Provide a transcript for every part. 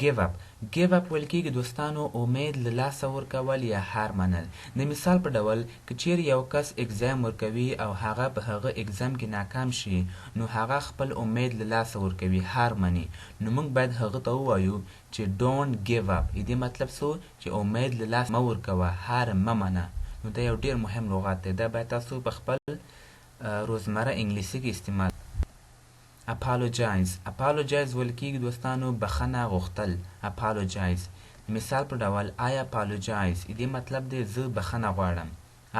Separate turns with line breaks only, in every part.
give up ویل کېږي دوستانو امید له لاسه ورکول یا هار منل. د مثال په ډول که چیرې یو کس اګزام ورکوي او هغه په هغه اګزام کې ناکام شي نو هغه خپل امید له لاسه ورکوي، هار مني. نو موږ باید هغه ته ووایو چې don't give up. دې مطلب څه چې امید له لاسه مه ورکوه، هار مه منه. نو دا یو ډېر مهم لغت دی، دا باید تاسو په خپل روزمره انګلیسي کې استعمال. apologize ویل کېږي دوستانو بخښنه غوښتل. apologize مثال په ډول I apologize. دې مطلب دی زه بخښنه غواړم.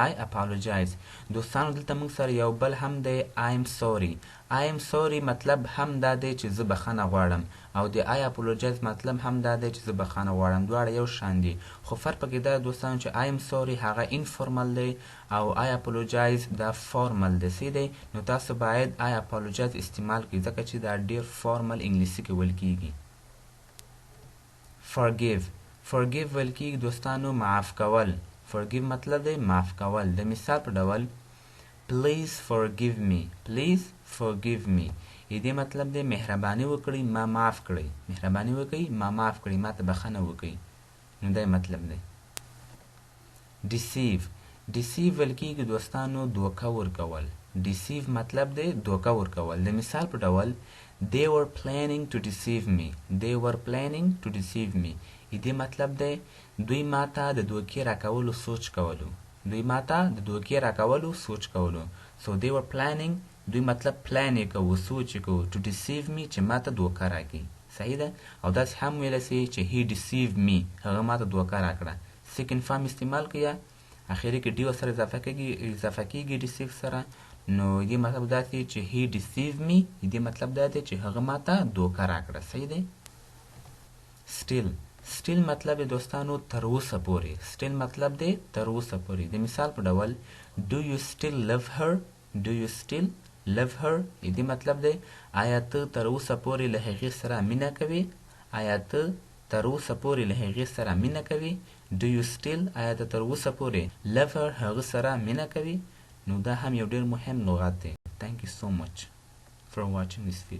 I apologize. دوستانو دلته موږ سره یو بل هم دی I am sorry مطلب هم دا دی چې زه بخښنه غواړم او د I apologize مطلب هم دا دی چې زه بخښنه غواړم، دواړه یو شان دي، خو فرق پکې دا دوستانو چې I am sorry هغه informal دی او I apologize دا formal دی. څه دی؟ نو تاسو باید I apologize استعمال کړئ ځکه چې دا ډیر formal انګلیسي کې ویل کېږي. forgive ویل کېږي دوستانو معاف کول. forgive مطلب دی معاف کول. د مثال په ډول please forgive me. دې مطلب دی مهرباني وکړئ ما معاف کړئ. مهرباني وکړئ ما معاف کړئ، ما ته بخښنه وکړئ. نو دا مطلب دی. deceive ویل کېږي دوستانو دوکه ورکول. deceive مطلب دی دوکه ورکول. د مثال په ډول they were planning to deceive me. دې مطلب دی دوی ماته د دوکې راکولو سوچ کولو. so they were planning دوی مطلب پلان یې کوو، سوچ یې کوو. to deceive me چې ماته دوکه راکړي. صحیح ده؟ او داسې هم ویلی سي چې he deceived me هغه ماته دوکه راکړه. second form استعمال کړئ، اخري کې ډي سره اضافه کېږي deceive سره. نو دې مطلب دا دی چې he deceived me. دې مطلب دا دی چې هغه ماته دوکه راکړه. صحیح دی؟ still مطلب دی دوستانو تر اوسه پورې. still مطلب دی تر اوسه پورې. د مثال په ډول do you still love her. دې مطلب دی آیا ته تر اوسه پورې له هغې سره مینه کوې. do you still آیا ته تر اوسه پورې love her هغه سره مینه کوې. نو دا هم یو ډېر مهم لغت دی. thank you so much for watching this video.